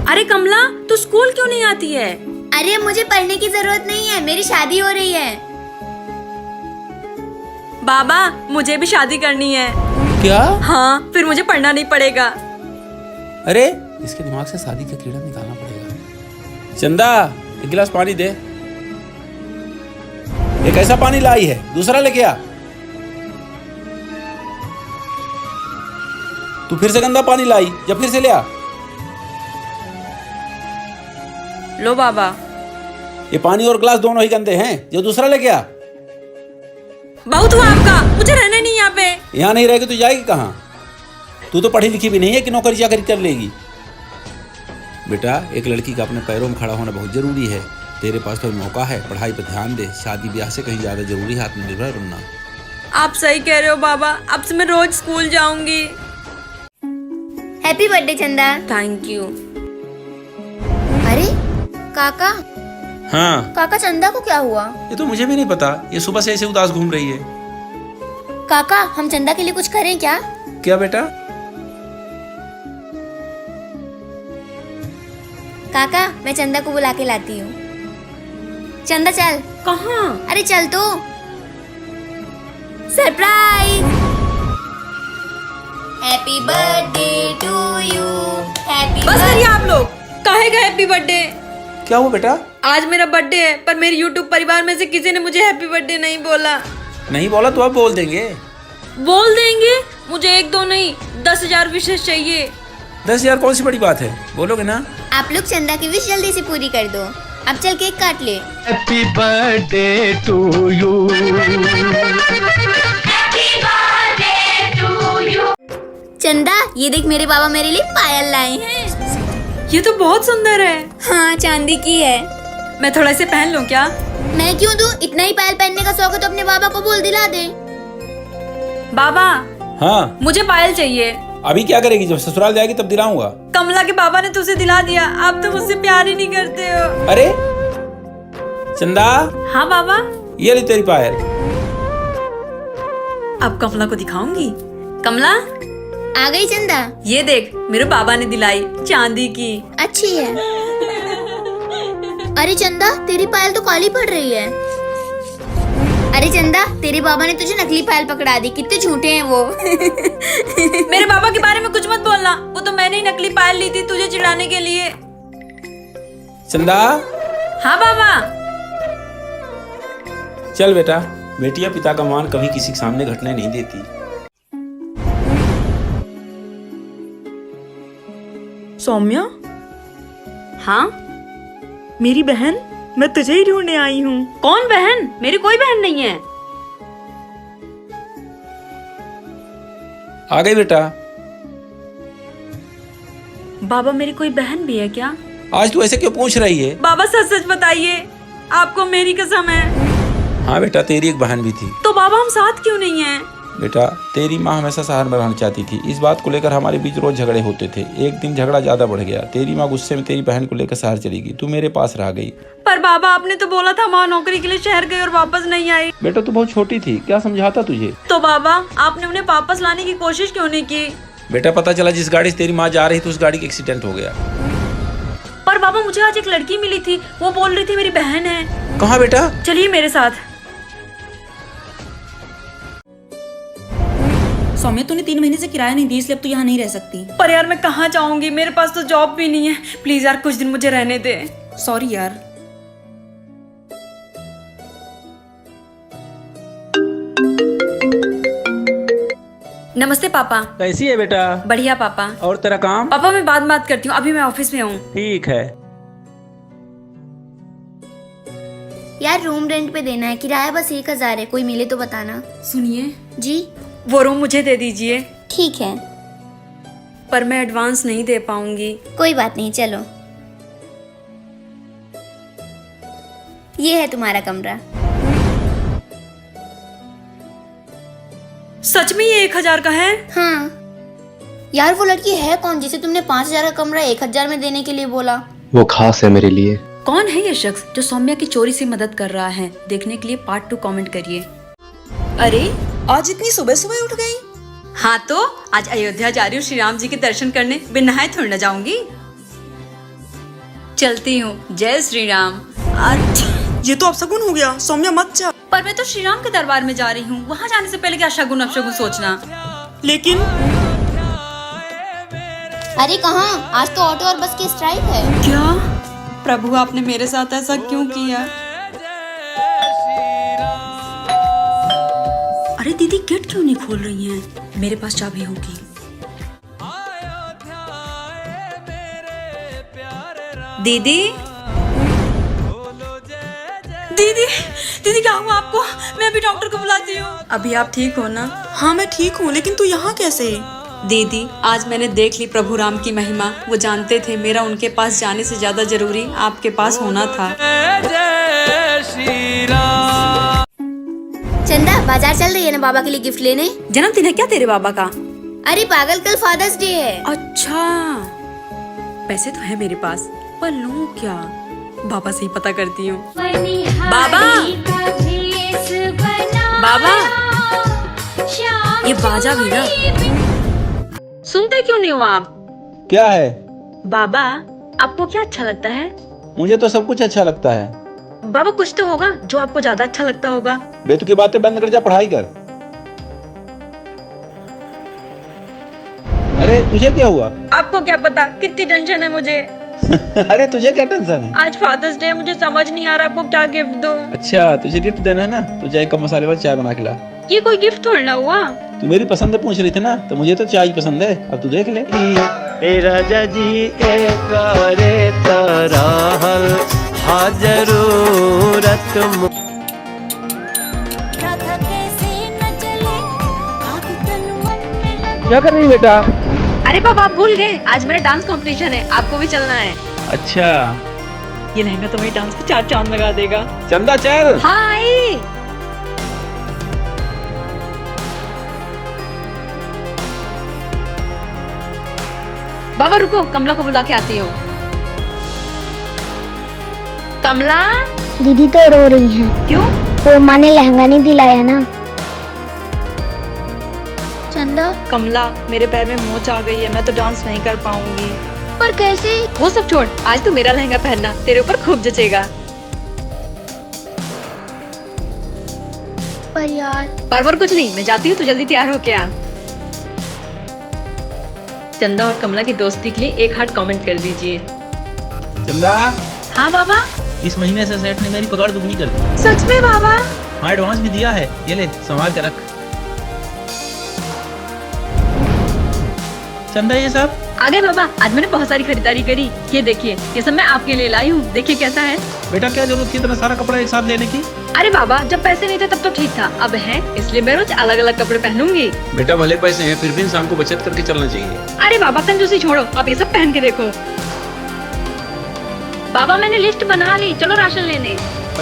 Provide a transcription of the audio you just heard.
अरे कमला, तू स्कूल क्यों नहीं आती है? अरे मुझे पढ़ने की जरूरत नहीं है, मेरी शादी हो रही है। बाबा, मुझे भी शादी करनी है। क्या? हाँ, फिर मुझे पढ़ना नहीं पड़ेगा। अरे इसके दिमाग से शादी का कीड़ा निकालना पड़ेगा। चंदा, एक गिलास पानी दे। एक ऐसा पानी लाई है, दूसरा लेके आ। तू फिर से गंदा पानी लाई, जब फिर से ले आ। लो बाबा। ये पानी और गिलास दोनों ही गंदे हैं, जो दूसरा लेके आ। बहुत हुआ आपका, मुझे रहना नहीं यहाँ पे। यहाँ नहीं रहेगी तो जाएगी कहाँ? तू तो पढ़ी लिखी भी नहीं है कि नौकरी चाकरी कर लेगी। बेटा, एक लड़की का अपने पैरों में खड़ा होना बहुत जरूरी है। तेरे पास तो मौका है, पढ़ाई पर ध्यान दे। शादी ब्याह से कहीं ज्यादा जरूरी है आत्मनिर्भर बनना। आप सही कह रहे हो बाबा, अब से मैं रोज स्कूल जाऊंगी। हैप्पी बर्थडे चंदा। Thank you. अरे काका, हाँ, काका चंदा को क्या हुआ? ये तो मुझे भी नहीं पता। ये सुबह से ऐसे उदास घूम रही है। काका, हम चंदा के लिए कुछ करें क्या? क्या बेटा? काका, मैं चंदा को बुला के लाती हूँ। चंदा चल। कहाँ? अरे चल तो। Surprise. Happy birthday to you. Happy बस करिए आप लोग। काहे का हैप्पी बर्थडे? क्या हुआ बेटा? आज मेरा बर्थडे है, पर मेरे यूट्यूब परिवार में से किसी ने मुझे हैप्पी बर्थडे नहीं बोला। नहीं बोला तो अब बोल देंगे। बोल देंगे? मुझे 1-2 नहीं, 10,000 विशेष चाहिए। 10,000 कौन सी बड़ी बात है, बोलोगे ना? आप लोग चंदा की विश जल्दी से पूरी कर दो। अब चल केक काट ले। Happy birthday to you. Chanda, ये देख मेरे बाबा मेरे लिए पायल लाए हैं। ये तो बहुत सुंदर है। हाँ, चांदी की है। मैं थोड़ा इसे पहन लूं क्या? मैं क्यों दूं? इतना ही पायल पहनने का शौक है तो अपने बाबा को बोल दिला दे। बाबा, हाँ, मुझे पायल चाहिए। अभी क्या करेगी? जब ससुराल जाएगी तब दिलाऊंगा। कमला के बाबा ने तुझे दिला दिया, आप तो मुझसे प्यार ही नहीं करते हो। अरे चंदा, हाँ बाबा। ये ली तेरी पायल। अब कमला को दिखाऊंगी। कमला, आ गई चंदा। ये देख, मेरे बाबा ने दिलाई, चांदी की। अच्छी है। अरे चंदा, तेरी पायल तो काली पड़ रही है। अरे चंदा, तेरे बाबा ने तुझे नकली पायल पकड़ा दी। कितने झूठे हैं वो। मेरे बाबा के बारे में कुछ मत बोलना, वो तो मैंने ही नकली पायल ली थी तुझे चिढ़ाने के लिए। चंदा, हाँ बाबा। चल बेटा, बेटियां पिता का मान कभी किसी के सामने घटने नहीं देती। सौम्या, हाँ मेरी बहन, मैं तुझे ही ढूंढने आई हूँ। कौन बहन? मेरी कोई बहन नहीं है। आ गई बेटा। बाबा, मेरी कोई बहन भी है क्या? आज तू ऐसे क्यों पूछ रही है? बाबा सच सच बताइए, आपको मेरी कसम है। हाँ बेटा, तेरी एक बहन भी थी। तो बाबा हम साथ क्यों नहीं हैं? बेटा, तेरी माँ हमेशा शहर में रहना चाहती थी। इस बात को लेकर हमारे बीच रोज झगड़े होते थे। एक दिन झगड़ा ज्यादा बढ़ गया। तेरी माँ गुस्से में तेरी बहन को लेकर शहर चली गई। तू मेरे पास रह गई। पर बाबा, आपने तो बोला था माँ नौकरी के लिए शहर गई और वापस नहीं आई। बेटा, तू बहुत छोटी थी, क्या समझाता तुझे? तो बाबा, आपने उन्हें वापस लाने की कोशिश क्यों नहीं की? बेटा, पता चला जिस गाड़ी से तेरी माँ जा रही थी उस गाड़ी का एक्सीडेंट हो गया। पर बाबा, मुझे आज एक लड़की मिली थी, वो बोल रही थी मेरी बहन है। कहाँ बेटा? चलिए मेरे साथ। सौम्या, तूने 3 महीने से किराया नहीं दी, इसलिए अब तू यहाँ नहीं रह सकती। पर यार, मैं कहाँ जाऊंगी? मेरे पास तो जॉब भी नहीं है। प्लीज यार, कुछ दिन मुझे रहने दे। सॉरी यार। नमस्ते पापा। कैसी है बेटा? बढ़िया पापा। और तेरा काम? पापा, मैं बात करती हूँ, अभी मैं ऑफिस में हूँ। ठीक है। यार, रूम रेंट पे देना है, किराया बस 1,000 है। कोई मिले तो बताना। सुनिए जी। वो रूम मुझे दे दीजिए। ठीक है, पर मैं एडवांस नहीं दे पाऊंगी। कोई बात नहीं, चलो। ये है तुम्हारा कमरा। सच में ये 1,000 का है? हाँ। यार, वो लड़की है कौन जिसे तुमने 5,000 का कमरा 1,000 में देने के लिए बोला? वो खास है मेरे लिए। कौन है ये शख्स जो सौम्या की चोरी से मदद कर रहा है? देखने के लिए पार्ट 2 कमेंट करिए। अरे, आज इतनी सुबह सुबह उठ गई? हाँ तो आज अयोध्या जा रही हूँ श्री राम जी के दर्शन करने, बिना नहाए थोड़ी ना जाऊंगी। चलती हूँ। जय श्री राम। अच्छा, ये तो अपशगुन हो गया। सौम्या मत जा। पर मैं तो श्री राम के दरबार में जा रही हूँ, वहाँ जाने से पहले क्या शगुन अपशगुन सोचना। लेकिन अरे कहाँ, आज तो ऑटो और बस की स्ट्राइक है। क्या प्रभु, आपने मेरे साथ ऐसा क्यों किया? अरे दीदी गेट क्यों नहीं खोल रही हैं? मेरे पास चाबी होगी। दीदी दीदी दीदी क्या हुआ आपको? मैं अभी डॉक्टर को बुलाती हूँ। अभी आप ठीक हो ना? हाँ मैं ठीक हूँ, लेकिन तू यहाँ कैसे? दीदी आज मैंने देख ली प्रभु राम की महिमा। वो जानते थे मेरा उनके पास जाने से ज्यादा जरूरी आपके पास होना था। चंदा बाजार चल रही है ना बाबा के लिए गिफ्ट लेने? जन्मदिन है क्या तेरे बाबा का? अरे पागल, कल फादर्स डे है। अच्छा, पैसे तो है मेरे पास, पर लूं क्या? बाबा से ही पता करती हूँ। बाबा बाबा, ये बाजा भी ना। सुनते क्यों नहीं हो आप? क्या है? बाबा आपको क्या अच्छा लगता है? मुझे तो सब कुछ अच्छा लगता है। बाबा कुछ तो होगा जो आपको ज्यादा अच्छा लगता होगा। बेतु की बातें बंद कर, जा पढ़ाई कर। अरे तुझे क्या हुआ? आपको क्या पता कितनी टेंशन है मुझे। अरे तुझे क्या टेंशन है? आज फादर्स डे, मुझे समझ नहीं आ रहा आपको क्या गिफ्ट दूं। अच्छा तुझे गिफ्ट देना है ना, तो चाय का मसाले वाली चाय बना के ला। ये कोई गिफ्ट थोड़ा ना हुआ। तू मेरी पसंद पूछ रही थी ना, तो मुझे तो चाय पसंद है। अब तू देख ले। राजा जी करे तराहल हाजरूरत क्या कर रही है बेटा? अरे पापा आप भूल गए, आज मेरा डांस कंपटीशन है, आपको भी चलना है। अच्छा ये लहंगा तो मेरी डांस को 4 चांद लगा देगा। चंदा चल। हाय बाबा रुको, कमला को बुला के आती हूँ। कमला। दीदी तो रो रही हैं। क्यों? वो माँ ने लहंगा नहीं दिलाया ना। चंदा, कमला मेरे पैर में मोच आ गई है, मैं तो डांस नहीं कर पाऊंगी। पर कैसे? वो सब छोड़, आज तू मेरा लहंगा पहनना, तेरे ऊपर खूब जचेगा। पर यार। पर कुछ नहीं, मैं जाती हूँ, तू जल्दी तैयार होके आ। चंदा और कमला की दोस्ती के लिए एक हार्ट कमेंट कर दीजिए। चंदा। हाँ बाबा। इस महीने से सेठ ने मेरी पगार दुगनी कर दी। सच में बाबा? हाँ एडवांस भी दिया है, ये ले संभाल के रख। चंदा ये सब आगे बाबा, आज मैंने बहुत सारी खरीदारी करी। ये देखिए, ये सब मैं आपके लिए लाई हूँ, देखिए कैसा है। बेटा क्या जरूरत थी इतना सारा कपड़ा एक साथ लेने की? अरे बाबा जब पैसे नहीं थे तब तो ठीक था, अब है इसलिए मैं रोज अलग अलग कपड़े पहनूंगी। बेटा भले पैसे हैं, फिर भी इंसान को बचत करके चलना चाहिए। अरे बाबा कंजूसी छोड़ो, आप ये सब पहन के देखो। बाबा मैंने लिस्ट बना ली, चलो राशन लेने।